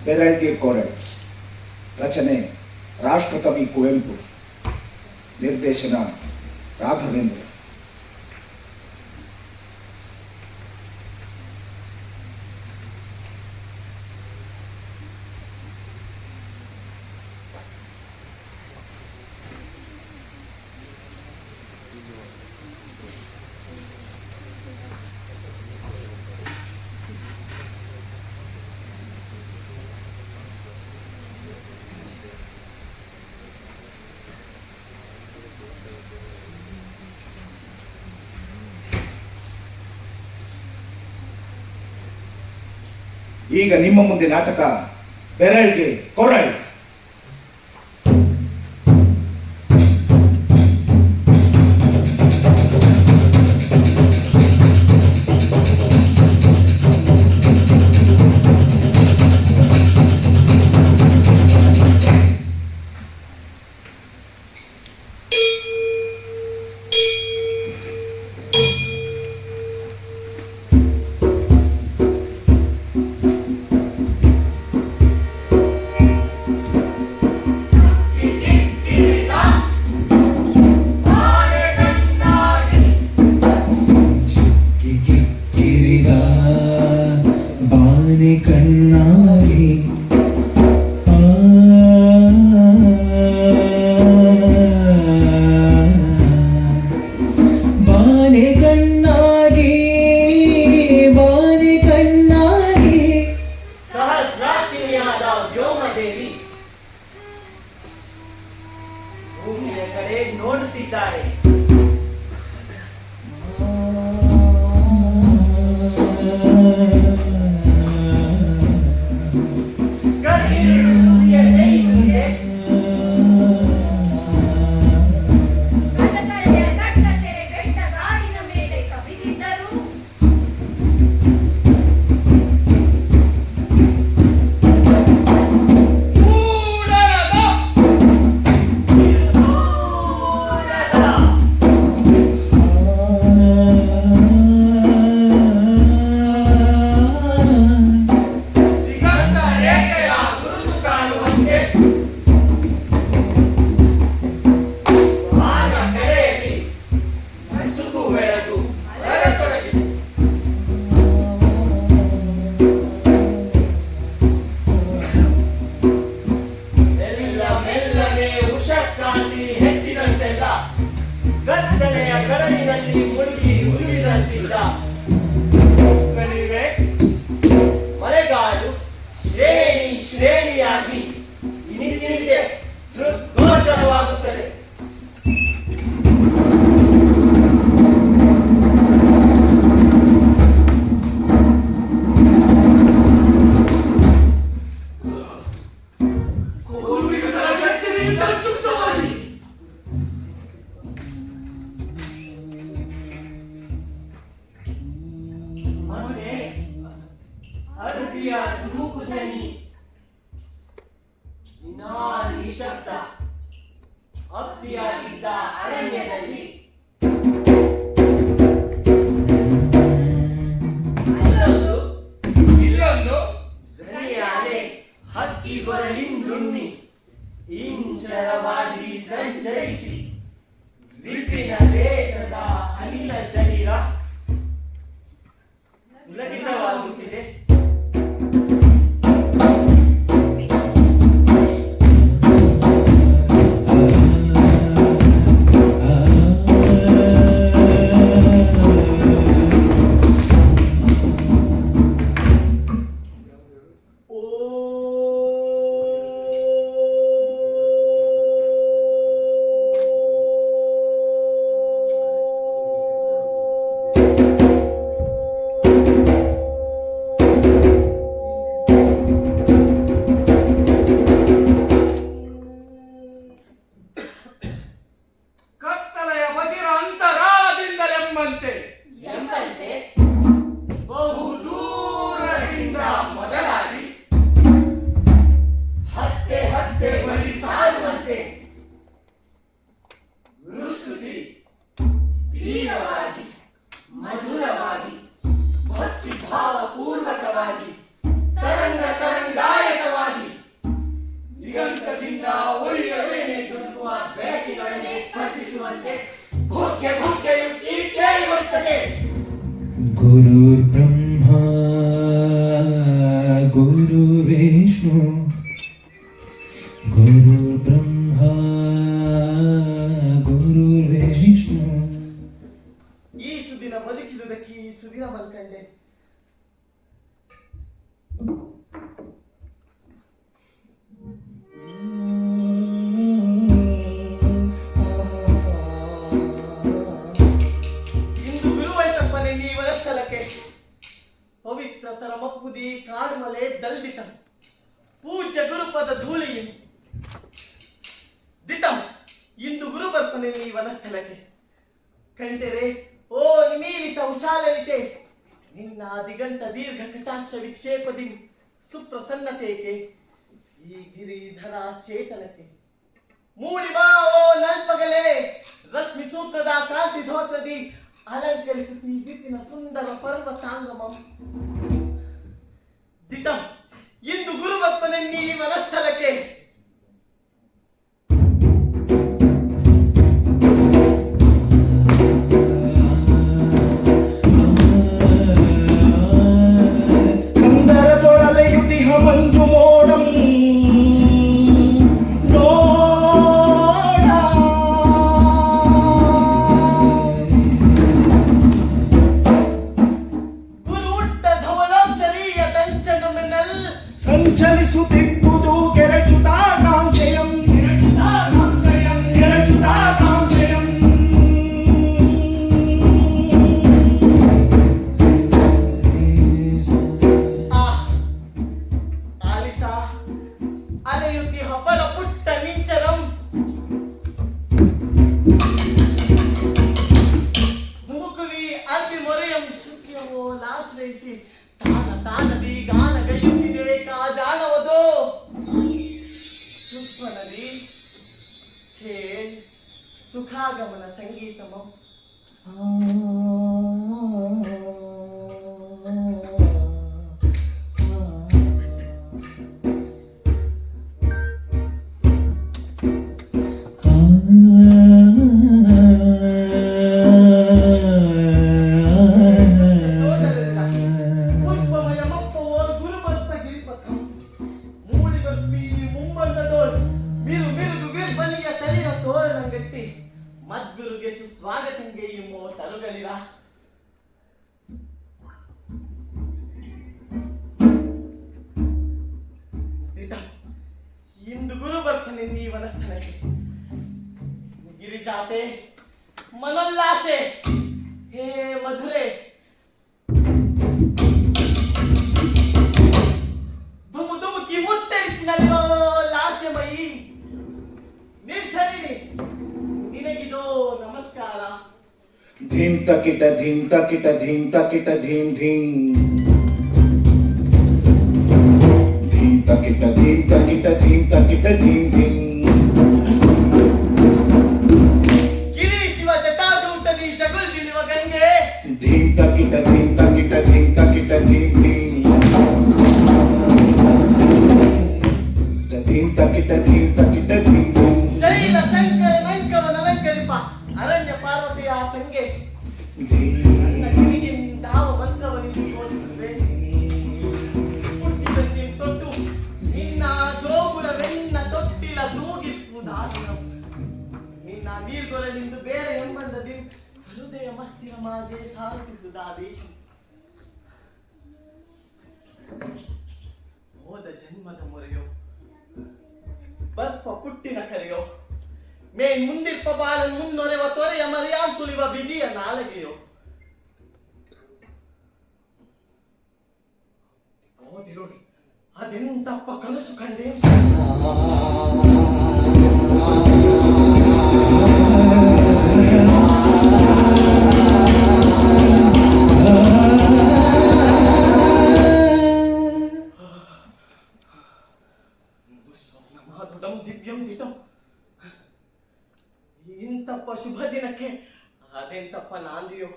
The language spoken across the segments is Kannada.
ಬೆರಳ್ಗೆ ಕೊರಳ್. ರಚನೆ ರಾಷ್ಟ್ರಕವಿ ಕುವೆಂಪು. ನಿರ್ದೇಶನ ರಾಘವೇಂದ್ರ. ಈಗ ನಿಮ್ಮ ಮುಂದೆ ನಾಟಕ ಬೆರಳ್ಗೆ ಕೊರಳ್. ಭೂಮಿಯ ಕಡೆ ನೋಡುತ್ತಿದ್ದಾರೆ. ಕಡಲಿನಲ್ಲಿ ಮುಳುಗಿ ಉರುಳಿದಂತಿದ್ದ ಮಳೆಗಾಡು ಶ್ರೇಣಿ ಶ್ರೇಣಿಯಾಗಿ ಇನಿತಿನಿಗೆ ದೃಗ್ಗೋಚರವಾಗುತ್ತದೆ. ನಿಶಬ್ದ ಅಪ್ಪಿಯಾಗಿದ್ದ ಅರಣ್ಯದಲ್ಲಿ ಇಲ್ಲೊಂದು ಧ್ವನಿಯಾಲೆ ಹಕ್ಕಿ ಗೊರಳಿಂದುಣ್ಣಿ ಇಂಚರವಾಗಿ ಸಂಚರಿಸಿ ವಿಪಿನ ದೇಶದ ಅನಿಲ ಶರೀರ ಉಲಗಿತವಾಗುತ್ತಿದೆ. गुरुर्ब्रह्मा गुरुर्विष्णु गुरुर्ब्रह्मा गुरुर्विष्णु. ಈ ಸುದಿನ ಬದುಕಿದುದಕ್ಕೆ ಈ ಸುದಿನ ಮಲ್ಕಂಡೆ. ಇಂದು ಗುರುವಾಯ್ತಪ್ಪನೆ ನೀವರ ಸ್ಥಳಕ್ಕೆ ಪವಿತ್ರ ತರ ಮಪ್ಪುದಿ ಕಾಡ್ಮಲೆ ದಲ್ದಿಟಂ ಪೂಜ್ಯ ಗುರುಪದ ಧೂಳಿಯು ದಿಟಂ ಇಂದು ಗುರುಬರ್ಪನೆ ನೀವನ ಸ್ಥಳಕ್ಕೆ ಕಂಡರೆ ಓ ನಿಮೀಲಿತ ಉಶಾಲಲಿತೆ ನಿನ್ನ ದಿಗಂತ ದೀರ್ಘ ಕಟಾಕ್ಷ ವಿಕ್ಷೇಪದಿ ಸುಪ್ರಸನ್ನತೆಗೆ ಈ ಗಿರಿಧರ ಚೇತನಕ್ಕೆ ಮೂಡಿ ಬಾ ಓ ನಲ್ಪಗಲೇ ರಶ್ಮಿ ಸೂತ್ರದ ಕಾಂತಿ ಧೋತ್ರದಿ ಅಲಂಕರಿಸುತ್ತಿ ಬಿಪಿನ ಸುಂದರ ಪರ್ವತಾಂಗಮಂ ದಿಟಂ ಇಂದು ಗುರುಬಪ್ಪನೆ ನೀ ಮನಸ್ಥಳಕ್ಕೆ ಮಂಜು ಮೋಡಂ ನೋಡ ಗುರುಟ್ಟ ಧವಲಾಂತರೀಯ ದಂಚನಮೆನಲ್ ಸಂಚಲಿಸುತ್ತಿಪ್ಪುದು ಕೆರಚುತಾಕಾಂಕ್ಷೆಯಂ ಕೆರಚುತಾಕಾಂಕ್ಷೆಯಂ. ಆಲಿಸಾ ಅಲೆಯುತ್ತಿ ಹಬ್ಬಲ ಪುಟ್ಟ ನಿಂಚರಂ ಧುಮುಕುವಿ ಅರ್ಪಿ ಮೊರೆಯಂ ಶ್ರುತಿಯವೋ ಲಾಶ್ರಯಿಸಿ ತಾನದಿ ಗಾನಗೈಯುತ್ತಿದೆ ಕಾಜಾಣವದೋ ಸುಸ್ವನದಿ ಖೇಲ್ ಸುಖಾಗಮನ ಸಂಗೀತಮಂ. ಪುಷ್ಪಮಯ ಮಪ್ಪವೋ ಗುರುಭಕ್ತ ಗಿರಿಪಥಂ ಮೂಡಿ ಬರ್ಪಿ ಮುಂಬಂದದೋಳ್ ಮಿರು ಮಿರುಗು ವಿರ್ಬಲಿಯ ತಳಿರ ತೋರಣಂಗಟ್ಟಿ ಮದ್ಗುರುಗೆ ಸುಸ್ವಾಗತಂಗೆ ಇಮ್ಮೋ ತರುಗಳಿರ ಇಂದು ಗುರು ಬರ್ತಾನೆ ನೀ ವನಸ್ಥಳಕ್ಕೆ ಗಿರಿಜಾತೆ ಮನೋಲ್ಲಾಸೆ ಹೇ ಮಧುರೆ ಧುಮು ಧುಮುಕಿ ಮುತ್ತರಿಸಿನಲ್ಲಿರೋ ಲಾಸ್ಯಮಯಿ ನಿರ್ಧರಿಣಿ ನಿನಗಿದೋ ನಮಸ್ಕಾರ. ಧೀಂ ತಕಿಟ ಧೀಂ ತಕಿಟ ಧೀಂ ತಕಿಟ ಧೀಂ ಧೀಂ ಧೀಂ ತಕಿಟ ಧೀಂ ತಕಿಟ ಧೀಂ ತಕಿಟ ಧೀಂ ಧೀಂ. ಗಿರಿ ಶಿವ ಜಟಾದೂಟದಿ ಜಗುಲ್ ದಿಲಿವ ಗಂಗೆ ಧೀಂ ತಕಿಟ ಧೀಂ ತಕಿಟ ಧೀಂ ತಕಿಟ ಧೀಂ ಧೀಂ ಧೀಂ ತಕಿಟ ಧೀಂ ತಕಿಟ ಧೀಂ ಧೀಂ. ಶೈಲ ಶಂಕರ ನಂಕವನ ಅಲಂಕರಿಪ ಅರಣ್ಯ ಪಾರ್ವತಿಯ ತಂಗೆ ನನ್ನ ಕಿವಿಗೆ ನಿಂದಾವ ಮಂತ್ರವನ್ನು ಘೋಷಿಸುವೆ. ಹುಟ್ಟಿದಲ್ಲಿ ತೊಟ್ಟು ನಿನ್ನ ಜೋಗುಳವೆನ್ನ ತೊಟ್ಟಿಲ ತೂಗಿಪ್ಪುದಾದ ನಿನ್ನ ನೀರ್ಗೊರಲಿಂದು ಬೇರೆ ಎಂಬಂದದಿ ಹೃದಯ ಮಸ್ತಿರಮಾಗೆ ಸಾರುತ್ತಿದ್ದುದಾದೇಶ. ಹೋದ ಜನ್ಮದ ಮೊರೆಯೋ ಬರ್ಪ ಪುಟ್ಟಿನ ಕರೆಯೋ ಮೇನ್ ಮುಂದಿರ್ಪ ಬಾಲನ್ ಮುನ್ನೊರೆವ ತೊರೆಯ ಮರೆಯಾನ್ ತುಳಿವ ಬಿದಿಯ ನಾಲಗೆಯೋ ಓದಿರೋಡಿ ಅದೆಂತಪ್ಪ ಕನಸು ಕಂಡೆ. ದುಸ್ವಪ್ನಮಾಧುಡಂ ದಿವ್ಯಂ ದಿಟಂ ಇಂತಪ್ಪ ಶುಭ ದಿನಕ್ಕೆ ಅದೆಂತಪ್ಪ ನಾಂದಿಯೋ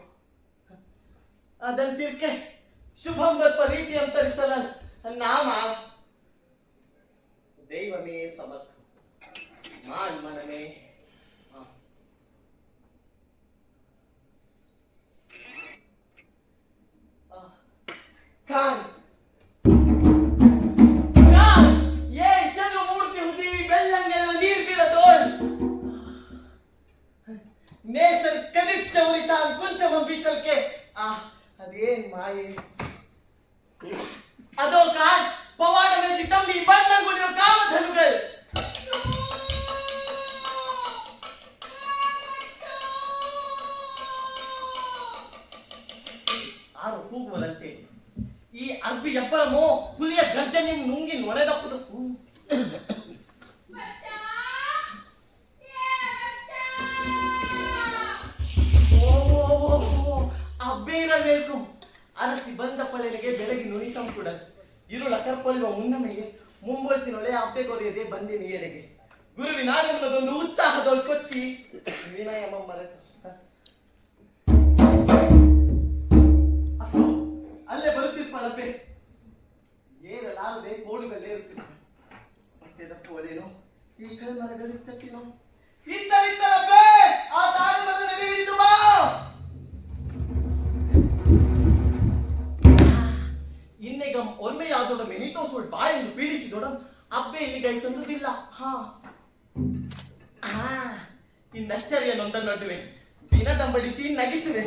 ಅದಂತಿರ್ಕೆ ಶುಭಂ ಬರ್ಪ ರೀತಿ ಅಂತರಿಸಲ ನಾಮ ದೈವಮೇ ಸಮರ್ಥ ಮಾನ್ಮನಮೇ. ತಮ್ಮಿ ಬಲ್ಲಗುಳಿಯೋ ಕಾಮಧನುಗಳು. ಆರು ಕೂಗುವರಂತೆ ಈ ಅರ್ಬಿ ಎಬ್ಬರಮೋ ಹುಲಿಯ ಗರ್ಜನೆ ನುಂಗಿ ನೊಣೆದಪ್ಪದು. ಅಬ್ಬೆ ಇರಬೇಕು. ಅರಸಿ ಬಂದ ಪಳೆಗೆ ಬೆಳಗ್ಗೆ ನುಣಿಸಂ ಕೂಡ ಇರುಳ ಕರ್ಪೊಳಿವ ಮುನ್ನಮೆಗೆ ಮುಂಬೊಳ್ತಿನೊಳೆ ಅಬ್ಬೆ ಕೊರೆಯದೆ ಬಂದಿನಿ ಎಡೆಗೆ. ಗುರುವಿನಾಗಮನದೊಂದು ಉತ್ಸಾಹದೊಳ್ ಕೊಚ್ಚಿ ವಿನಯ ಮರೆತು ಅಲ್ಲೇ ಬರುತ್ತಿರ್ಪಾಳಬ್ಬೆ. ಏರಲಾರದೆ ಕೋಡುಗಲ್ಲೇ ಇರುತ್ತಿರ್ಪ. ಮತ್ತೆ ದಪ್ಪುವಳೇನು ಈ ಕಲ್ಮರಗಳಲ್ಲಿ ತಟ್ಟಿನೋ ಇತ್ತಲಬ್ಬೆ ಆ ತಾಯಿ ಮರ ನೆರೆ ಹಿಡಿದು ಬಾ. ಇನ್ನೆಗ ಒಮ್ಮೆಯಾದೊಡ ಮೆನಿತೋಸೋಳ್ ಬಾ ಎಂದು ಪೀಡಿಸಿದೊಡ ಅಬ್ಬೆ ಇಲ್ಲಿಗೈತಂದುದಿಲ್ಲ. ಇನ್ನಚ್ಚರಿಯ ನೊಂದ ನಡುವೆ ದಿನದಂಬಡಿಸಿ ನಗಿಸುವೆ.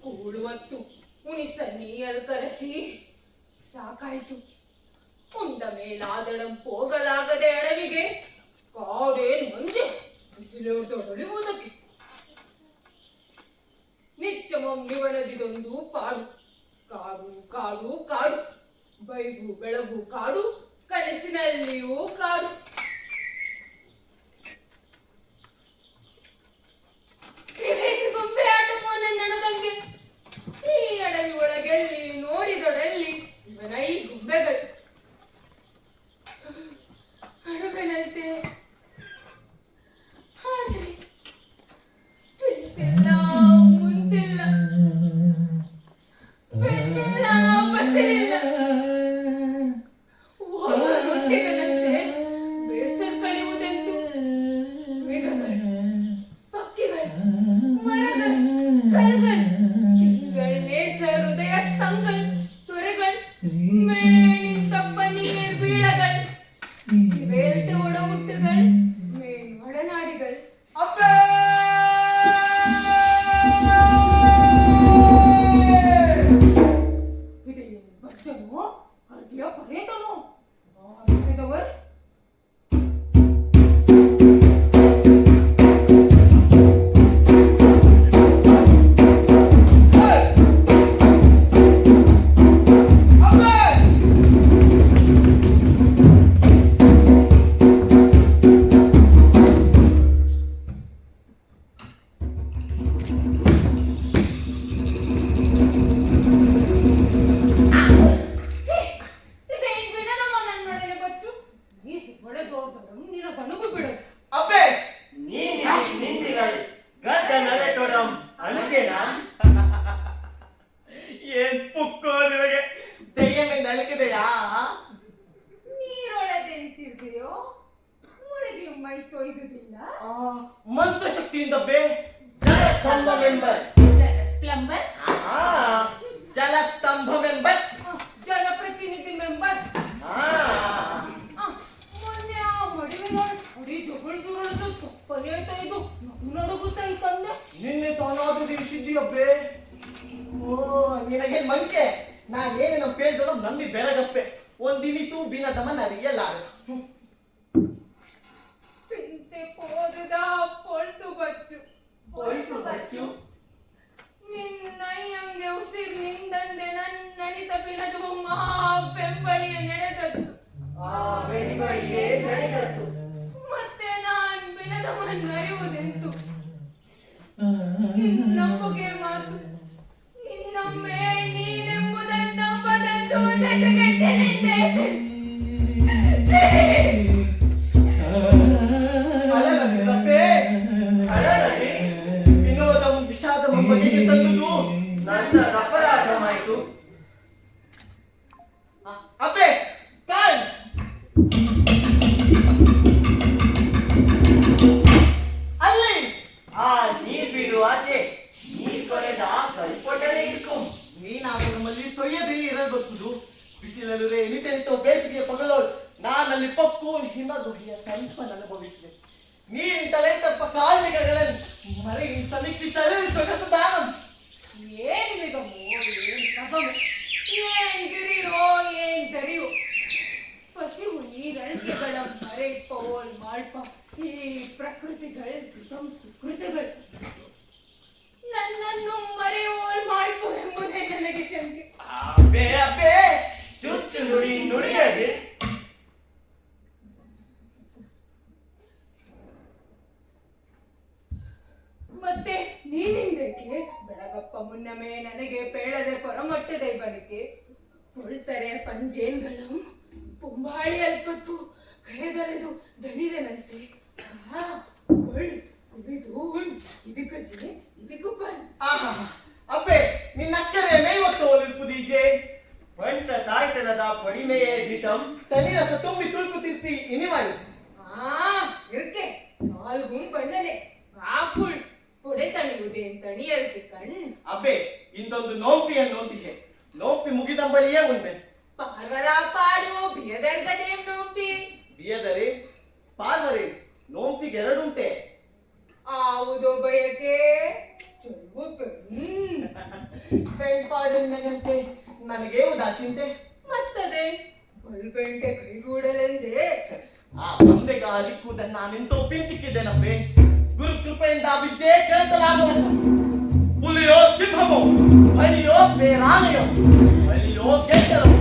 ಕೂಡುವತ್ತು ಉಣಿಸನ್ನೀಯಲ್ ಕರೆಸಿ ಸಾಕಾಯ್ತು. ಉಂಡ ಮೇಲಾದಳಂ ಹೋಗಲಾಗದೆ ಅಡವಿಗೆ ಕಾಡೇನ್ ಮಂಜೆ ಬಿಸಿಲೊಡೆಯುವುದಕ್ಕೆ ನಿತ್ಯ ಮಮ್ಮಿವನದಿದೊಂದು ಪಾಡು. ಕಾಡು ಕಾಡು ಕಾಡು ಬೈಗು ಬೆಳಗು ಕಾಡು ಕನಸಿನಲ್ಲಿಯೂ ಕಾಡು. ಗೊಂಬೆ ಆಟಮೋ ನನ್ನದಂಗೆ ಈ ಅಡವಿ ಒಳಗೆಲ್ಲಿ ನೋಡಿದೊಡಲ್ಲಿ ಇವನ ಈ ಗೊಂಬೆಗಳು ಅಡುಗನಂತೆ ಹಾಡಲಿ ತಿಂತಿಲ್ಲ ಮುಂತಿಲ್ಲ ಬೆಂದಿಲ್ಲ ಬಸಿರಿಲ್ಲ ಹೊಟ್ಟಿಗನಂತೆ ಬೇಸರ್ ಕಳೆಯುವುದೆಂದು ಮೇಘಗಳು ಪಕ್ಕಿಗಳು ಮರಗಳು ಕಲ್ಗಳು ಹೃದಯ ಸ್ತಂಭಗಳು ತೊರೆಗಳು ಮೇಣಿಂತಪ್ಪ ನೀರ್ ಬೀಳಗಳು ಇವೆಲ್ತೆ ಒಡಮುಟ್ಟುಗಳು ಮೇಣ್ ಒಡನಾಡಿಗಳು. ಇದೇ ಬಚ್ಚನೋ ಅರ್ಬಿಯ ಪರೇತನೋ ಆರಿಸಿದವರು ನೀರೊಳಗೆಂತಿರ್ತೀಯೋ ಮುಳುಗಿ ಮೈ ತೊಯ್ದುದಿಲ್ಲ. ಮಂತ್ರಶಕ್ತಿಯಿಂದ ಬೇ ಜಲಸ್ತಂಭವೆಂಬರ್ ಪ್ಲಂಬರ್ ಜಲಸ್ತಂಭವೆಂಬರ್ ಜನಪ್ರತಿನಿಧಿ ಮೆಂಬರ್. ಮೊನ್ನೆ ಆ ಮಡಿವೆ ಹುಡಿ ಜೊಗಳ್ದುರಳದು ತಪ್ಪನೇ ಆಯ್ತಾ ಇದು ನಡುಗುತ್ತಾ ಇತ್ತಂದೆ. ನಿನ್ನೆ ತಾನಾದ್ರೂ ತಿಳಿಸಿದ್ದೀಯಬ್ಬೆ. ಓ ನಿನಗೆ ಮಂಕೆ ನಾನೇನೇನು ಪೇಳ್ದೊಡ ನಂಬಿ ಬೆರಗಪ್ಪೆ ಒಂದಿನಿತೂ ಬಿನದಮ ನರಿಯಲಾರ. ಪಿಂತೆ ಪೋದುದ ಪೊಳ್ತು ಬಚ್ಚು ಪೊಳ್ತು ಬಚ್ಚು ನಿನ್ನಯ್ಯಂಗೆ ಉಸಿರ್ ನಿಂದಂದೆ ನನ್ನನಿತ ಬಿನದು ಮಹಾ ಬೆಂಬಳಿಯ ನಡೆದದ್ದು. ಮತ್ತೆ ನಾನ್ ಬಿನದವನ್ನ ಅರಿವುದೆಂತು ನಂಬುಗೆ ಮಾತು ಇನ್ನೊಮ್ಮೆ ನೀನೆಂಬುದನ್ನೊಬ್ಬದೆಂದು ನೆಸಗಟ್ಟೆನಿಂದೆ. ವಿನೋದವು ವಿಷಾದವ ಬಗೆಗೆ ತಂದುದು ನನ್ನ ಅಪರಾಧವಾಯಿತು. ಅಬ್ಬೆ ಕಾಯ್ ಕಣ್ಣಲ್ಲಿ ಪಕ್ಕು ಹಿಮಗುಹಿಯ ಕಂಪನ ಅನುಭವಿಸಿದೆ. ನೀರಿಂತಲೇ ತಪ್ಪ ಕಾಲ್ಮಿಗಳನ್ನು ಮರಿ ಸಮೀಕ್ಷಿಸಲು ಸೊಗಸುತ್ತಾನ. ಏನ್ ಬೇಗಮೋ ಏನ್ ಕಬಮೋ ಏನ್ ಗಿರಿಯೋ ಏನ್ ದರಿಯೋ ಪಸಿವು ನೀರಳಿಕೆಗಳ ಮರೆಪೋಲ್ ಮಾಳ್ಪ ಈ ಪ್ರಕೃತಿಗಳು ದಿಗಂ ಸುಕೃತಿಗಳು ನನ್ನನ್ನು ಮರೆಯೋಲ್ ಮಾಳ್ಪ ಎಂಬುದೇ ನನಗೆ ಶಂಕೆ. ಅಬ್ಬೆ ಅಬ್ಬೆ ಚುಚ್ಚು ನುಡಿ ನುಡಿಯದೆ ಮತ್ತೆ ನೀನಿಂದಕ್ಕೆ ಬೆಳಗಪ್ಪ ಮುನ್ನಮೇ ನನಗೆ ಪೇಳದೆ ಕೊರಮಟ್ಟದೆ ಬನಿಕೆ ಹೊಳ್ತರೆ ಪಂಜೇನ್ಗಳಂ ಪೊಂಬಾಳಿ ಅಲ್ಪತ್ತು ಕರೆದರೆದು ದಣಿದೆನಂತೆ ಕುಳಿದು ಇದಕ್ಕಜ್ಜೆ ಇದಕ್ಕೂ ಪಣ್. ಅಬ್ಬೆ ನಿನ್ನಕ್ಕರೆ ಮೇವತ್ತು ಒಲಿಪುದೀಜೆ ಪಂಟ ತಾಯ್ತನದ ಪಡಿಮೆಯೇ ದಿಟಂ ತನಿರಸ ತುಂಬಿ ತುಳುಕುತ್ತಿರ್ತಿ ಇನಿವಾಯು. ಇರ್ಕೆ ಸಾಲ್ಗುಂ ಬಣ್ಣನೆ ಆಪುಳ್ ಪೊಡೆ ತಣಿಯುವುದೇ ತಣಿಯಲ್ತಿ ಕಣ್. ಅಬ್ಬೆ ಇಂದೊಂದು ನೋಂಪಿಯನ್ನು ನೋಂದಿಗೆ ನೋಂಪಿ ಮುಗಿದಂಬಳಿಯೇ ಉಂಟೆ. ಪಾರ್ವರ ಪಾಡು ಬಿಯದರ್ಗದೇವ್ ನೋಂಪಿ ಬಿಯದರೆ ಪಾರ್ವರೆ ನೋಂಪಿಗೆ ಎರಡುಂಟೆ. ಆವುದೋ ಬಯಕೆ ಚೊಲ್ವು ಪೆಣ್ಪಾಡಿನಂತೆ ನನಗೆ ಉದಾ ಚಿಂತೆ. ಮತ್ತದೆ ಬಲ್ಪೆಂಟೆ ಕೈಗೂಡಲೆಂದೇ ಆ ಬಂದೆಗ ಅಲಿಕ್ಕುವುದನ್ನು ನಾನೆಂತೋ ಪಿಂತಿಕ್ಕಿದ್ದೇನಬ್ಬೆ. ಗುರು ಕೃಪೆಯಿಂದ ಬಿಜ್ಜೆ ಕೇಳ್ತಲಾಗದ ಹುಲಿಯೋ ಸಿಂಹಮೋ ಬಲಿಯೋ ಬೇರಾನೆಯೋ ಬಲಿಯೋ ಗೆದ್ದಲೋ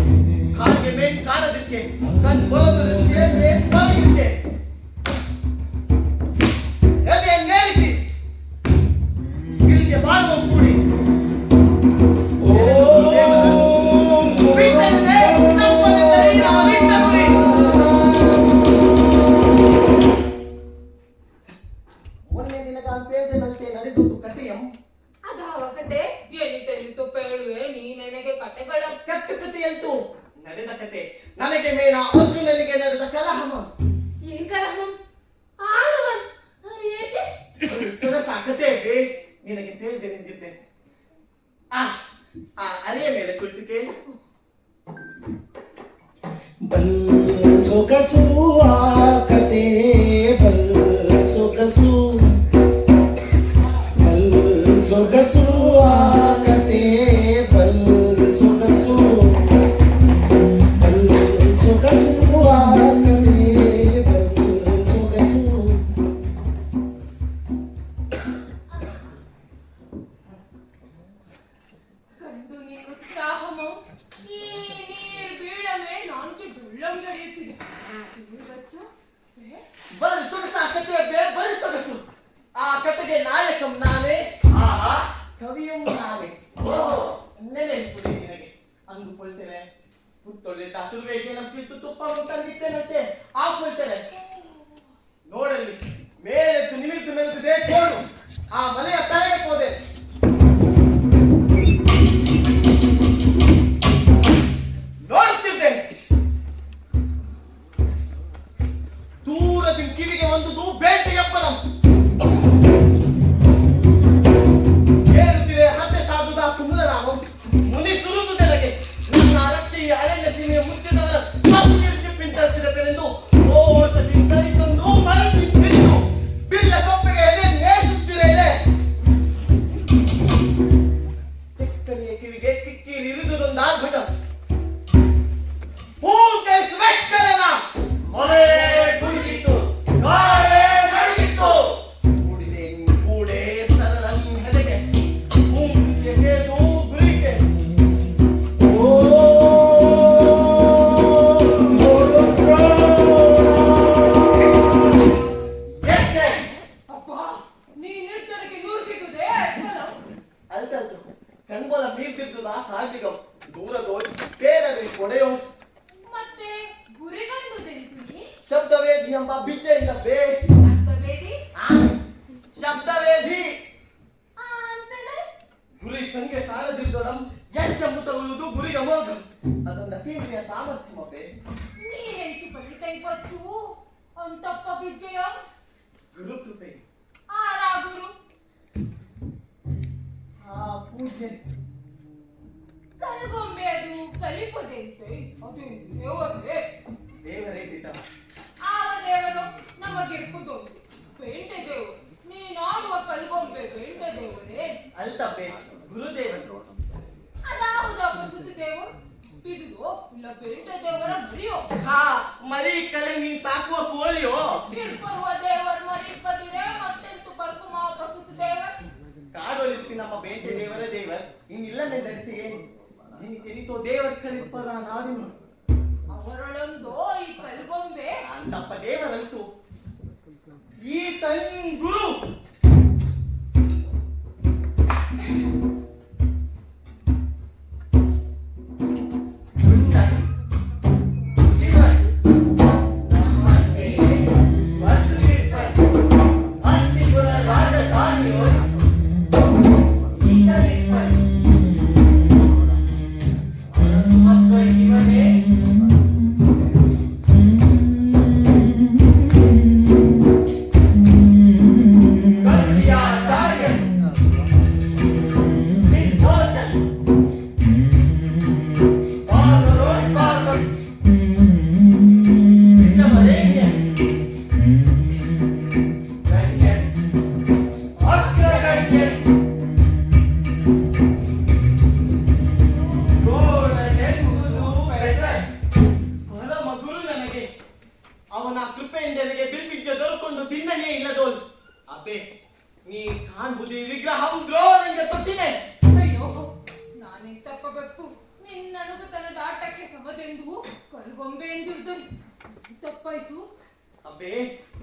ಕಾಲಿಗೆ ಮೇನ್ ಕಾಣದಿಕ್ಕೆ ಕಣ್ ಕೊಲದಕ್ಕೆ ಮೇನ್ ಕೊಲಗಿಕ್ಕೆ ಎದೆಯನ್ನೇರಿಸಿ ಇಲ್ಲಿಗೆ ಬಾಳುವ ಕೂಡಿ ಮೊನ್ನೆ ನಿನಗಾಲ್ ಪೇದೆನಂತೆ ನಡೆದೊಂದು ಕಥೆಯಂ. ಅದಾವ ಕತೆ ಎಲ್ಲಿತೆಲ್ಲಿತು ಪೇಳುವೆ ನೀ ನನಗೆ ಕತೆಗಳ ಕಟ್ಟು ಕಥೆಯಂತೂ ನಡೆದ ಕತೆ ನನಗೆ ಮೇಣ ಅರ್ಜುನನಿಗೆ ನಡೆದ ಕಲಹಮ. ಏನ್ ಕಲಹಂ ಆನವನ್ ಏಕೆ ಸರಸ ಕತೆ ಬೇ ನಿನಗೆ ಪೇದೆ ನಿಂತಿದ್ದೆ. ಅಲೆಯ ಮೇಲೆ ಕುಳಿತುಕೆ ಬಲ್ ಸೊಗಸು ಆ ಕತೆ ಬಲ್ ಸೊಗಸು ಬಲ್ ಸೊಗಸು ಆ ಕತೆ ಬಲ್ ಸೊಗಸು ಬಲ್ ಸೊಗಸು ಆ ಕತೆ ಬಲ್ ಸೊಗಸು. ಕಂಡು ನೀನ್ ಉತ್ಸಾಹಮೋ ಈ ನೀರ್ ಬೀಳಮೆ ನಾಂಚು ಡುಳ್ಳಂ ನಡೆಯುತ್ತಿದೆ ಬಚ್ಚು ಬಲ್ ಸೊಗಸ ಕತೆ ಬೇ ಬಲ್ ಸೊಗಸು. ಆ ಕತೆಗೆ ನಾಯಕಂ ನಾನೇ, ಕವಿಯಂ ನಾನೇ. ನೆನೆಯಿಪುದೆ ನಿನಗೆ ಅಂದುಕೊಳ್ತೇನೆ. ಪುತ್ತೊಳ್ಳಿಟ್ಟ ತುರುವೇಜೆ ನಮ್ಮ ಕಿತ್ತು ತುಪ್ಪ ತಂದಿದ್ದೇನಂತೆ ಹಾಕೊಳ್ತೇನೆ. ನೋಡಲ್ಲಿ ಮೇಲೆದ್ದು ನಿಮಿತ್ತು ಮೆರೆದಿದೆ ಕೋಡು ಆ ಮಲೆಯ ತಲೆಗೆ ಹೋದೆ. ನೋಡುತ್ತಿದ್ದೆ ದೂರದಿಂದ ಕಿವಿಗೆ ಒಂದು ಬೇಟೆ ಎಪ್ಪಲಂ ಹೇಳುತ್ತಿದೆ ಹತ್ತೆ ಸಾಧುದ ಕುಮ್ಲರಾಮ ಮುನಿ ಸುರುದು ನನಗೆ ನನ್ನ ರಕ್ಷೆಯ ಅರಣ್ಯ ಸೀಮೆಯ ಮುತ್ತಿದವರ ಪಿಂತರ್ತಿದೆಂದು ರೋಷದಿಂದ ಕಳಿಸಲು ಮರಳಿ ಬಿದ್ದು ಬಿಲ್ಲ ಕೊಪ್ಪೆಗೆ ಎದೆ ನೇಸುತ್ತಿರೇ ತೆಕ್ಕನೆಯ ಕಿವಿಗೆ ಕಿಕ್ಕಿರಿದುದೊಂದು ಅದ್ಭುತ. ಹೂಕೆ ಸ್ವೆಕ್ಕಲನ ಮೊರೆ ಕುಡಿದಿತ್ತು ಕಾಲೇ ನಡುಗಿತ್ತು ಕೂಡಿದೆ ಕೂಡೆ ಸರಳ ಹೆದೆಗೆ ಹೂಕೆ ಕೇಳು ಗುರಿಗೆ ಅಪ್ಪ ನೀ ನಿರ್ಧರಕ್ಕೆ ನೂರ್ಕಿದ್ದುದೇ ಅಲ್ತಲ್ತು ಕಣ್ಬೋಲ ಮೀರ್ತಿದ್ದುದ ಕಾರ್ತಿಗಂ ದೂರದೋ ಬೇರೆ ಕೊಡೆಯೋ ಮತ್ತೆ ಗುರಿಗಂಡುದೆಂತೀನಿ ಶಬ್ದವೇದಿ ಎಂಬ ಬಿಜ್ಜೆಯಿಂದ ಬೇ ಅರ್ಥವೇದಿ ಶಬ್ದವೇದಿ ಅಂತಂದ್ರೆ ಗುರಿ ಕಣ್ಗೆ ಕಾಣದಿದ್ದೊಡಂ ಎಚ್ಚೆಂಬು ತಗುವುದು ಗುರಿಗೆ ಮೋಗ ಅದನ್ನ ತೀವ್ರಿಯ ಸಾಮರ್ಥ್ಯಮಪ್ಪೆ. ನೀನೆಂತು ಬಲಿಕೈ ಪಚ್ಚು ಅಂತಪ್ಪ ಬಿಜ್ಜೆಯ ಗುರು ಕೃಪೆ ಆರಾ ಗುರು ಪೂಜೆ ಕನಗೊಂಬೆ ಅದು ಕಲಿಪದೆಂತೆ ಅದು ದೇವರೇ ದೇವರೇ ದಿಟವ. ಆವ ದೇವರು ನಮಗಿರ್ಪುದು ಬೇಂಟೆ ದೇವರು ನೀನಾಡುವ ಕಲ್ಗೊಂಬೆ ಬೇಂಟೆ ದೇವರೇ ಅಲ್ತಪ್ಪೆ ಗುರುದೇವರು. ಅದಾವುದಪ್ಪ ಸುದ್ದಿ ದೇವರು ಬಿದುದೋ ಇಲ್ಲ ಬೇಂಟೆ ದೇವರ ಮರಿಯೋ? ಹಾ, ಮರಿ ಕಲೆ ನೀನ್ ಸಾಕುವ ಕೋಳಿಯೋ? ಇರ್ಪರುವ ದೇವರು ಮರಿ ಕದಿರೆ ಮತ್ತೆಂಟು ಕಲ್ಕು ಮಾವ ಸುದ್ದಿ ದೇವರ್ ಕಾಡೊಳಿಪ್ಪಿ ನಮ್ಮ ಬೇಂಟೆ ದೇವರ ದೇವರ್ ಇನ್ನಿಲ್ಲದೆ ನರ್ತಿಗೆ ನೀನು ತೆನಿತೋ ದೇವರ ಕಳಿಪ್ಪರ ನಾಡಿನು ಅವರೊಳೊಂದು ಈ ಕಲ್ಗೊಂಬೆ ಅಂತಪ್ಪ ದೇವರಂತೂ ಈ ತನ್ ಗುರು. ಅವನ ಕೃಪೆಯಿಂದರಿಗೆ ಬಿಲ್ಬಿಜ್ಜ ದೊರಕೊಂಡು ದಿನ್ನನೇ ಇಲ್ಲದೋಲ್ ಅಬ್ಬೆ ನೀ ಕಾಣ್ಬುದಿ ವಿಗ್ರಹಂ ದ್ರೋಣಂಗೆ ಕೊಟ್ಟಿನೆ. ಅಯ್ಯೋ ನಾನೆಂತ ತಪ್ಪಬೇಕು ನಿನ್ನಣುಗುತನದ ಆಟಕ್ಕೆ ಸಮದೆಂದು ಕಲ್ಗೊಂಬೆ ಎಂದಿರುವುದು ತಪ್ಪಾಯ್ತು. ಅಬ್ಬೆ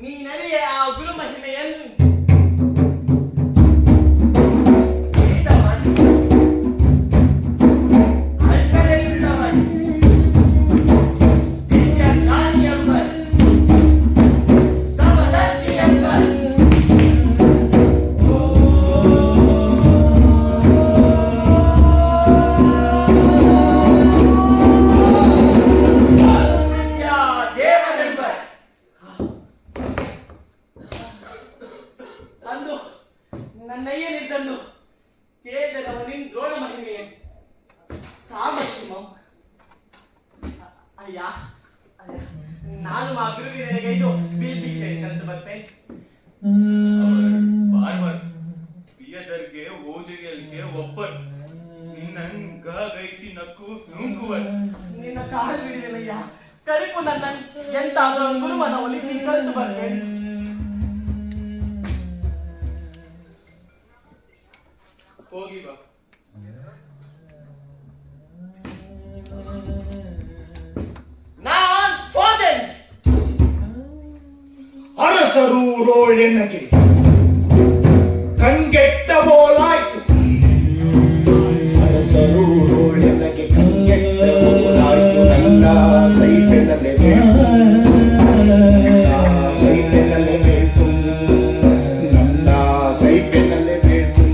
ನೀನರಿಯೇ ಆ ಗುರು ಮಹಿಮೆಯನ್ನು. ನನ್ನಯ್ಯನಿದ್ದಂಡು ಕೇಳಿದವನಿನ್ ದ್ರೋಣ ಮಹಿಮೆಯ ಸಾಮರ್ಥ್ಯಂ. ಅಯ್ಯ ನಾನು ಆ ಗುರುವಿನಗೈದು ಬೀಳ್ಬಿಚ್ಚೆ ಕರೆದು ಬರ್ಪೆ. ಬಾರ್ಬರ್ ಪಿಯದರ್ಗೆ ಓಜೆಯಲ್ಗೆ ಒಬ್ಬರು ನಿನ್ನಂಗ ಗೈಸಿ ನಕ್ಕು ನೂಕುವರು. ನಿನ್ನ ಕಾಲು ಬಿಡಿದೆನಯ್ಯ ಕಳಿಪು ನನ್ನ ಎಂತಾದರೂ ಗುರುವನ ಒಲಿಸಿ ಕರೆದು ಬರ್ಪೆ. ಹೋಗಿ ಬಾ. ನಾನ್ ಹೋದೆ. ಅರಸರೂರೋಳೆನಗೆ ಕಂಗೆಟ್ಟ ಬೋಲಾಯ್ತು. ಅರಸರೂರೋಳೆನಗೆ ಕಂಗೆಟ್ಟ ಬೋಲಾಯ್ತು. ನನ್ನ ಸೈಟೆನಲ್ಲೇ ಬೇಕು, ನನ್ನ ಸೈಟೆನಲ್ಲೇ ಬೇಕು, ನನ್ನ ಸೈಟೆನಲ್ಲೇ ಬೇಕು.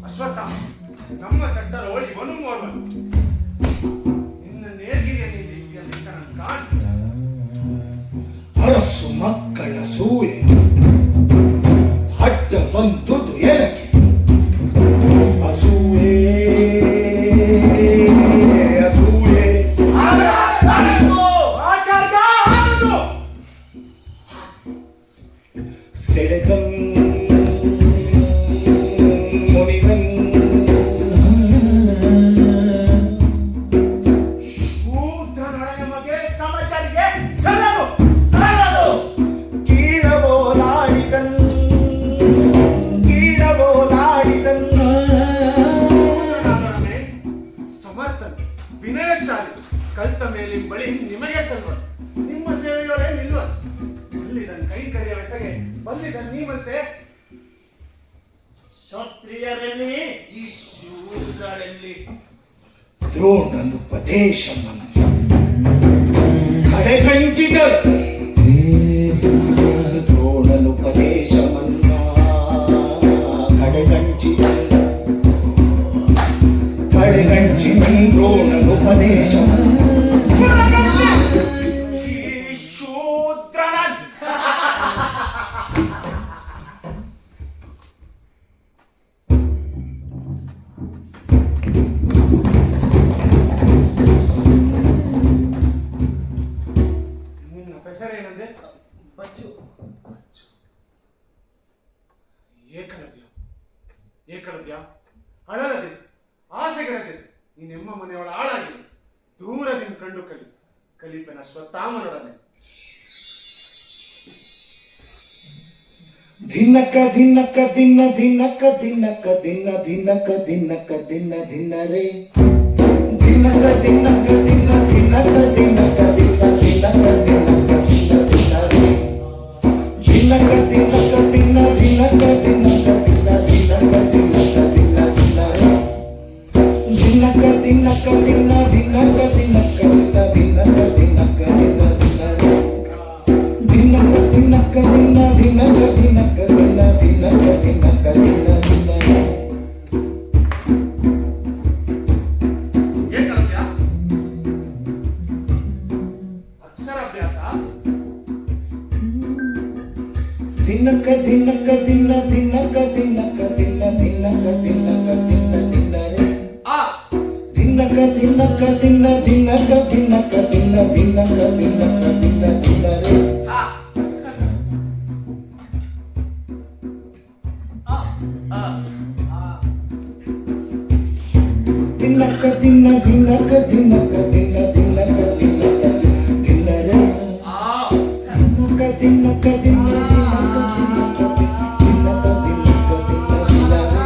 ಅಶ್ವತ್ಥಾಮ, ನಮ್ಮ ಚಟ್ಟರೊಳಗೆ ಇವನು ಓರ್ವನು. ನಿನ್ನ ನೇರ್ಗಿರಿಯ ರೀತಿಯಲ್ಲಿ ನಾನು ಕಾಣು. ಅರಸು ಮಕ್ಕಳ ಸೂಯೆ ಅಡ್ಡ ಬಂದುದು ಎಲಕ್ಕೆ ಅಸೂಯೆ ಅಸೂಯೆ ಸೆಳೆದಂ ಮುನಿವನ್ ಶೂದ್ರನೊಳಗೆ ಮಗೆ ಸಮಾಚಾರಿಗೆ ಸಲ್ಲದು ಕೀಳಬೋಲಾಡಿದನ್ ಸಮರ್ಥನ್ ವಿನಯಶಾಲಿ ಕಲ್ತ ಮೇಲಿನ ಬಳಿ ನಿಮಗೆ ಸಲ್ವನ್. ನಿಮ್ಮ ಸೇವೆಯೊಳಗೆ ನಿಲ್ವನ್. ಬಲ್ಲಿದನ್ ಕೈ ಕರಿಯ ಬೆಸಗೆ ಬಲ್ಲಿದನ್ ನೀವಂತೆ ಕ್ಷತ್ರಿಯರಲ್ಲಿ ಈ ಶೂದ್ರರಲ್ಲಿ ದ್ರೋಣನುಪದೇಶಮನ್ನು ಕಡೆಗಣಿಸಿದ ದ್ರೋಣನುಪದೇಶಮನ್ನ ಕಡೆಗಣಿಸಿದ ದ್ರೋಣನುಪದೇಶಮನ್ನ ಈ ಶೂದ್ರನನ್ ನಿನ್ನ ಹೆಸರೇನಂದೆ? ಬಚ್ಚು. ಏಕಲವ್ಯ. ಏಕಲವ್ಯ ಅಳಲದೆ ಆಸೆಗಳದೆ ನೀನೆಮ್ಮ ಮನೆಯೊಳ ಆಳಾಗಿ ದೂರದಿಂದ ಕಂಡು ಕಲಿಪನ ಅಶ್ವತ್ಥಾಮನೊಡನೆ ಧಿನ್ನಕ ಧಿನ್ನಕ ದಿನ್ನ ಧಿನ್ನಕ ದಿನ್ನಕ ದಿನ್ನ ಧಿನ್ನಕ ದಿನ್ನಕ ದಿನ್ನ ಧಿನ್ನರೆ ಧಿನ್ನಕ ದಿನ್ನಕ ದಿನ್ನ ಧಿನ್ನಕ ದಿನ್ನಕ ದಿನ್ನ ಧಿನ್ನಕ ದಿನ್ನಕ ದಿನ್ನ ಧಿನ್ನರೆ ಧಿನ್ನಕ ದಿನ್ನಕ ದಿನ್ನ ಧಿನ್ನಕ ದಿನ್ನಕ ದಿನ್ನ ಧಿನ್ನಕ ದಿನ್ನಕ ದಿನ್ನ ಧಿನ್ನರೆ ಧಿನ್ನಕ ದಿನ್ನಕ ದಿನ್ನ ಧಿನ್ನಕ ದಿನ್ನಕ ದಿನ್ನ ಧಿನ್ನಕ ದಿನ್ನಕ ದಿನ್ನ ಧಿನ್ನರೆ ಧಿನ್ನಕ ದಿನ್ನಕ ದಿನ್ನ ಧಿನ್ನಕ ದಿನ್ನಕ ದಿನ್ನ ಧಿನ್ನಕ ದಿನ್ನಕ ದಿನ್ನ ಧಿನ್ನರೆ ಏಕಲವ್ಯ ಅಕ್ಷರಾಭ್ಯಾಸ ಧಿನ್ನಕ ದಿನ್ನಕ ದಿನ್ನ ಧಿನ್ನಕ ದಿನ್ನಕ ದಿನ್ನ ಧಿನ್ನಕ ದಿನ್ನಕ ದಿನ್ನ ಧಿನ್ನರೆ ಆ ಧಿನ್ನಕ ದಿನ್ನಕ ದಿನ್ನ ಧಿನ್ನಕ ದಿನ್ನಕ ದಿನ್ನ ಧಿನ್ನಕ ದಿನ್ನಕ ದಿನ್ನ ಧಿನ್ನರೆ ದಿನ್ನಕ ದಿನ್ನ ಧಿನ್ನಕ ದಿನ್ನಕ ದಿನ್ನ ಧಿನ್ನಕ ದಿನ್ನಕ ಧಿನ್ನರೆ ದಿನ್ನಕ ದಿನ್ನಕ ದಿನ್ನ ಧಿನ್ನಕ ದಿನ್ನಕ ದಿನ್ನಕ ದಿನ್ನಕ ದಿನ್ನ ಧಿನ್ನರೆ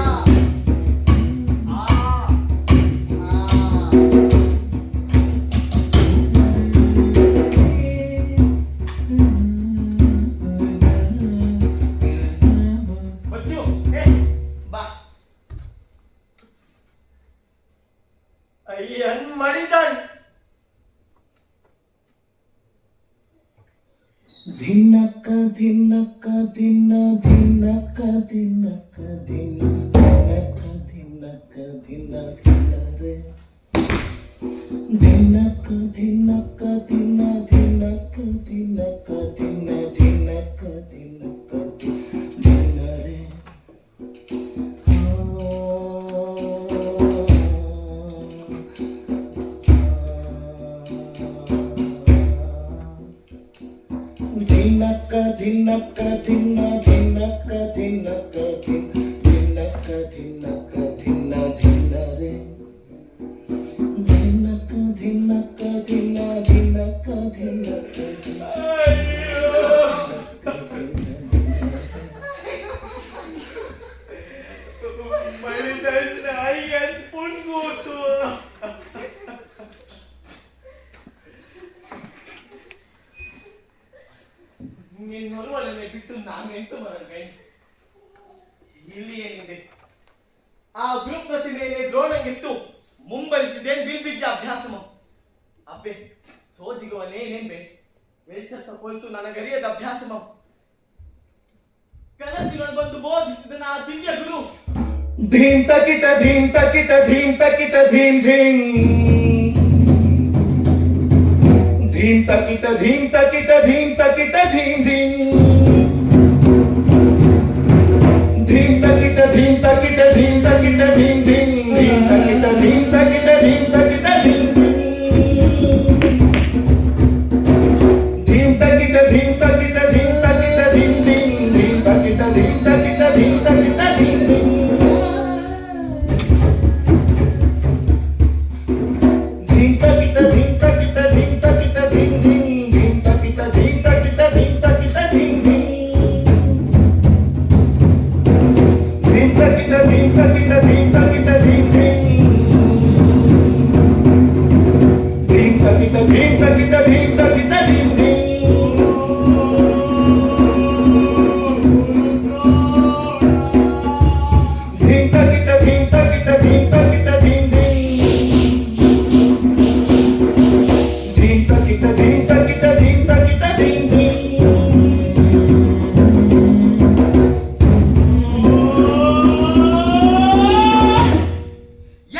ಬಚ್ಚು ಬಾ. ಅಯ್ಯನ್ ಮಡಿದನ್ ಧಿನ್ನಕ ಧಿನ್ನಕ ದಿನ್ನ ಧಿನ್ನಕ ದಿನ್ನಕ ದಿನ್ನ ಧಿನ್ನಕ ದಿನ್ನಕ ದಿನ್ನ ಧಿನ್ನರೆ ಧಿನ್ನಕ ಧಿನ್ನಕ ದಿನ್ನ ಧಿನ್ನಕ ದಿನ್ನಕ ದಿನ್ನ ಧಿನ್ನಕ ದಿನ್ನಕ ಧಿನ್ನರೆ ಧಿನ್ನಕ ಧಿನ್ನಕ ದಿನ್ನ ಧಿನ್ನಕ ಧಿನ್ನಕ ಧಿನ್ನಕ ಧಿನ್ನಕ ದಿನ್ನ ಧಿನ್ನರೆ ಧಿನ್ನಕ ಧಿನ್ನಕ ದಿನ್ನ ಧಿನ್ನಕ ಧಿನ್ನಕ ಮಡಿದನ್ ಅಯ್ಯನ್ ಪುಣ್ಗೂತು ನಿನ್ನೊಲವಲನೆ ಬಿಟ್ಟು ನಾನು ಎಂತ ಬರಕೈ. ಇಲ್ಲಿ ಏನಿದೆ? ಆ ಗುರು ಪ್ರತಿಮೆಯೇ ದ್ರೋಣಂಗಿತ್ತು ಮುಂಬರಿಸಿದೇನ್ ಬಿಲ್ಬಿಜ್ಜ ಅಭ್ಯಾಸಮ ಅಬ್ಬೆ ಸೋಜಿಗುವನೇನೆಂಬೆ ವೆಚ್ಚತ್ತ ಕೊಲ್ತು ನನಗರಿಯದ ಅಭ್ಯಾಸಮ ಕನಸಿನೊಳಗೆ ಬಂದು ಬೋಧಿಸಿದ ಆ ದಿವ್ಯ ಗುರು ಧೀಂ ತಕಿಟ ಧೀಂ ತಕಿಟ ಧೀಂ ತಕಿಟ ಧೀಂ ಧೀಂ ಧೀಂ ತಕಿಟ ಧೀಂ ತಕಿಟ ಧೀಂ ತಕಿಟ ಧೀಂ ಧೀಂ ಧೀಂ ತಕಿಟ ಧೀಂ ತಕಿಟ ಧೀಂ ತಕಿಟ ಧೀಂ ಧೀಂ ಧೀಂ ತಕಿಟ ಧೀಂ ತಕಿಟ ಧೀಂ ತಕಿಟ ಧೀಂ ಧೀಂ ತಕಿಟ ಧೀಂ ತಕಿಟ ಧೀಂ ತಕಿಟ ಧೀಂ ಧೀಂ ಧೀಂ ತಕಿಟ ಧೀಂ ತಕಿಟ ಧೀಂ ತಕಿಟ ಧೀಂ ಧೀಂ ಧೀಂ ತಕಿಟ ಧೀಂ ತಕಿಟ ಧೀಂ ತಕಿಟ ಧೀಂ ಧೀಂ ಧೀಂ ತಕಿಟ ಧೀಂ ತಕಿಟ ಧೀಂ ತಕಿಟ ಧೀಂ ಧೀಂ ಧೀಂ ತಕಿಟ ಧೀಂ ತಕಿಟ ಧೀಂ ತಕಿಟ ಧೀಂ ಧೀಂ ಧೀಂ ತಕಿಟ ಧೀಂ ತಕಿಟ ಧೀಂ ತಕಿಟ ಧೀಂ ಧೀಂ ಧೀಂ ತಕಿಟ ಧೀಂ ತಕಿಟ ಧೀಂ ತಕಿಟ ಧೀಂ ಧೀಂ ಧೀಂ ತಕಿಟ ಧೀಂ ತಕಿಟ ಧೀಂ ತಕಿಟ ಧೀಂ ಧೀಂ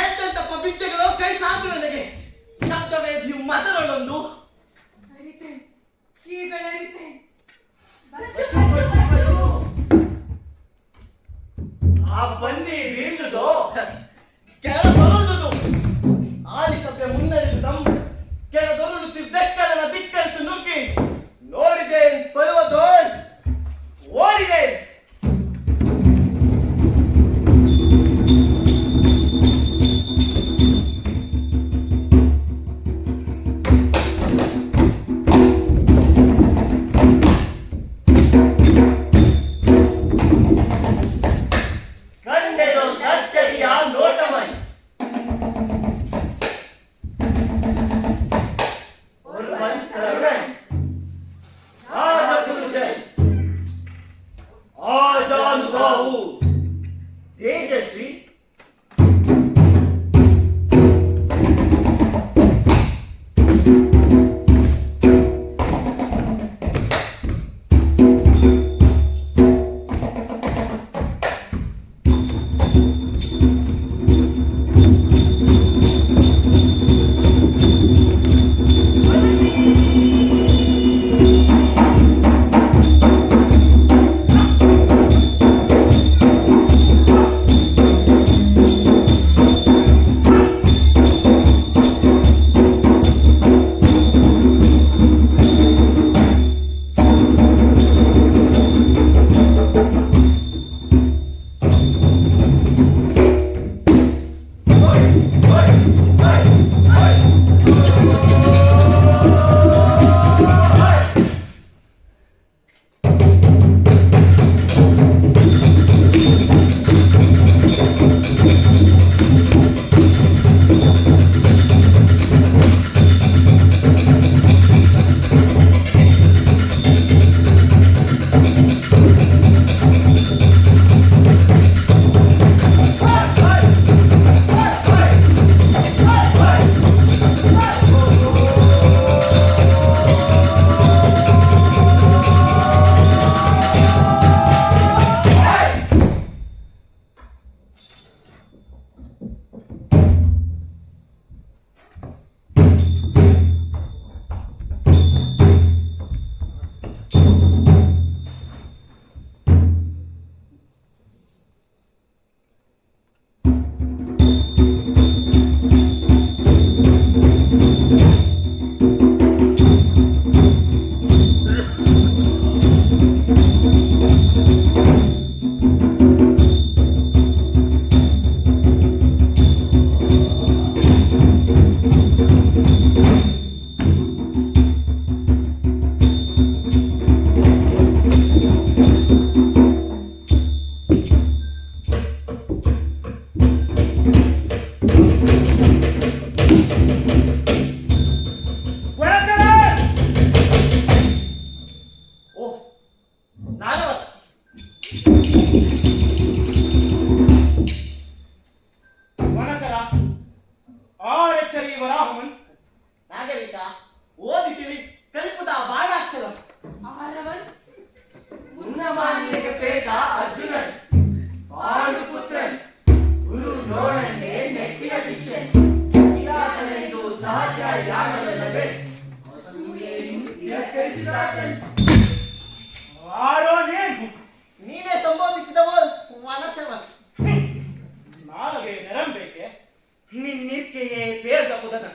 ಎಂತೆಂತಪ್ಪ ಬಿಚ್ಚಗಳು ಕೈ ಸಾಕು ನನಗೆ. ಶಬ್ದವೇದಿಯು ಮದರೊಳೊಂದು ಅರಿತೆ ಈಗಳರಿತೆ ಆ ಬನ್ನಿ ಬೀಳುದು ಕೆಳ ಬರುವುದು ಆಲಿಸಪ್ಪೆ ಮುನ್ನಡೆದು ನಮ್ಮ ಕೆಳದೊರಳುತ್ತಿ ಬೆಕ್ಕಲನ ದಿಕ್ಕಂತು ನುಗ್ಗಿ ನೋಡಿದೆ ಪಳುವದು ಓಡಿದೆ. ಕಂಡೆದು ಅಚ್ಚರಿಯ ನೋಟವನ್ ಒರ್ವನ್ ತರುಣನ್ ಆದ ಪುರುಷನ್ ಆಜಾನುಭಾವು ತೇಜಸ್ವಿ ಉನ್ನಮಾನಿಗೆ ಪೇಟ ಅರ್ಜುನನ್ ಪಾಂಡುಪುತ್ರನ್ ಯಾರಲ್ಲದೆ ಅಸೂಯೆಯನ್ನು ತಿರಸ್ಕರಿಸಿದಾತನು. ಆಡೋನೇನು ನೀನೇ ಸಂಬೋಧಿಸಿದವ ವನಚರ. ನಾಲಗೆ ನೆರಂಬೇಕೆ ನಿನ್ನಿರ್ಕೆಯೇ ಬೇರ್ದ ಬುಧನ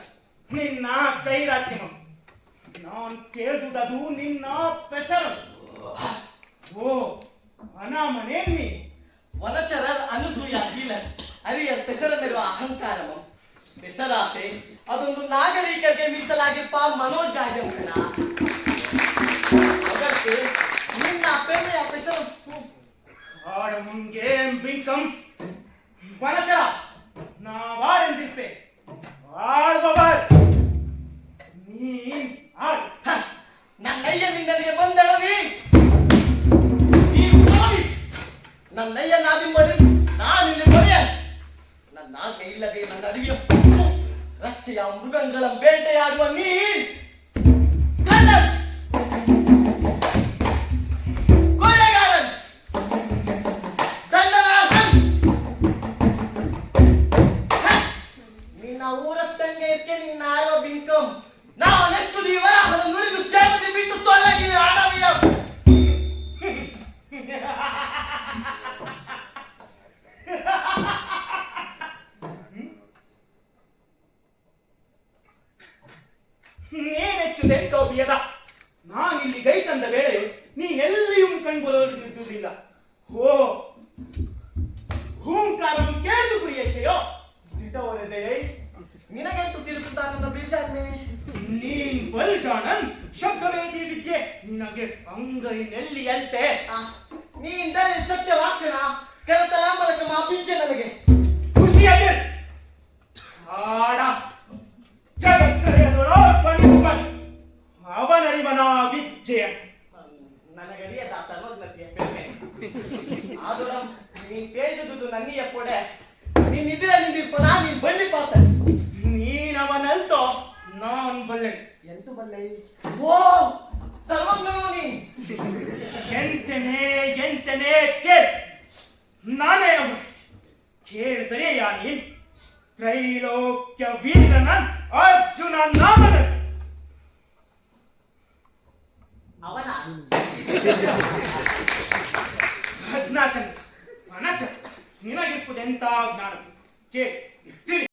ನಿನ್ನ ಕೈರಾತ್ಯನು ನಾನ್ ಕೇಳ್ದುದದು ನಿನ್ನ ಪೆಸರು. ಓ ಅನಾಮನೇ ನೀ ವನಚರರ್ ಅನುಸೂಯಾಶೀಲ ಅರಿಯರ್ ಪೆಸರಲ್ಲಿರುವ ಅಹಂಕಾರಮ ಪೆಸರಾಸೆ ಅದೊಂದು ನಾಗರಿಕರಿಗೆ ಮೀಸಲಾಗಿಪ್ಪ ಮನೋಜಾಡ್ಯಂ ಕಣ. ಅದಕ್ಕೆ ನಿನ್ನ ಪೆಮ್ಮೆಯ ಪೆಸರು ಆಡ ಮುಂಗೆ ಬಿಂಕಂ ವನಚರ ನಾವಾರೆಂದಿಪ್ಪೆ ಆಳ್ಬಾರ್ ನೀನ್ ಆಳ್. ನನ್ನಯ್ಯ ನಿನ್ನರಿಗೆ ಬಂದಳವಿ ನನ್ನಯ್ಯ ನಾದಿಂಬಳಿ ನಾನಿಲ್ಲಿ ಬರೆಯ ನನ್ನ ಆಜ್ಞೆ ಇಲ್ಲದೆ ನನ್ನ ಅರಿವಿಯ ರಕ್ಷೆಯ ಮೃಗಗಳ ಬೇಟೆಯಾಡುವ ನೀ ಕಳ್ಳನ್, ಕೊಲೆಗಾರನ್, ದಂಡನಾಥನ್. ನಿನ್ನ ಊರತ್ತಂಗೆ ಇರ್ಕೆ ನಿನ್ನ ಆಳುವ ಬಿಂಕಂ ನಾವು ನೆಚ್ಚುದು ಇವರ ಅದನ್ನು ನುಡಿದು ಕ್ಷೇಮದಿ ಬಿಟ್ಟು ತೊಲಗಿ ಆಡವಿಯ ನೀನೆಚ್ಚುದೆಂತೋ ಬಿಯದ ನಾನಿಲ್ಲಿ ಗೈ ತಂದ ವೇಳೆಯು ನೀನೆಲ್ಲಿಯೂ ಕಣ್ಬರುವುದಿಲ್ಲ. ಓ ಹೂಂಕಾರಂ ಕೇಳಿದು ಕುರಿಯಚ್ಚೆಯೋ ದಿಟವರೆದೆಯೈ ನಿನಗೆಂತೂ ತಿರುಗುತ್ತಾ ನನ್ನ ಬೀಜಾಜ್ಞೆ. ನೀನ್ ಬಲ್ಜಾಣನ್ ಶಬ್ದವೇದಿ ವಿದ್ಯೆ ನಿನಗೆ ಅಂಗೈ ನೆಲ್ಲಿ ಅಲ್ತೆ. ನೀನ್ ಸತ್ಯ ವಾಕ್ಯನ ಕರತಲ ಮೂಲಕ ಮಾಪಿಂಚೆ ನನಗೆ ಖುಷಿಯಾಗಿ ಆಡ ಜಗತ್ತರೆಯದೊಳೋ ಪಣಿಪನ್ ಅವನರಿವನ ವಿದ್ಯೆ ನನಗರಿಯದ ಸರ್ವಜ್ಞತೆಯ ಪೆರ್ಮೆ. ಆದರ ನೀನ್ ಪೇಳಿದುದು ನನ್ನಿಯ ಕೊಡೆ ನೀನ್ ಇದಿರ ನಿಂದಿರ್ಪನ ನೀನ್ ಬಳ್ಳಿ ಪಾತ ನೀನವನಲ್ತೋ ನಾನ್ ಬಲ್ಲೆ ಎಂತು ಬಲ್ಲೆ. ಓ ಸರ್ವಜ್ಞನೋ ನೀ ಎಂತನೇ ಕೇಳ್ ನಾನೇ ಅವನು ಕೇಳಿದರೆ ಯಾನಿ ತ್ರೈಲೋಕ್ಯ ವೀರನ ಅರ್ಜುನ ನಾಮನ ಅವನ ಅಜ್ಞಾತನ ಅನಚ ನಿನಗಿಪ್ಪುದೆಂತ ಜ್ಞಾನ ಕೇಳಿ ತಿಳಿ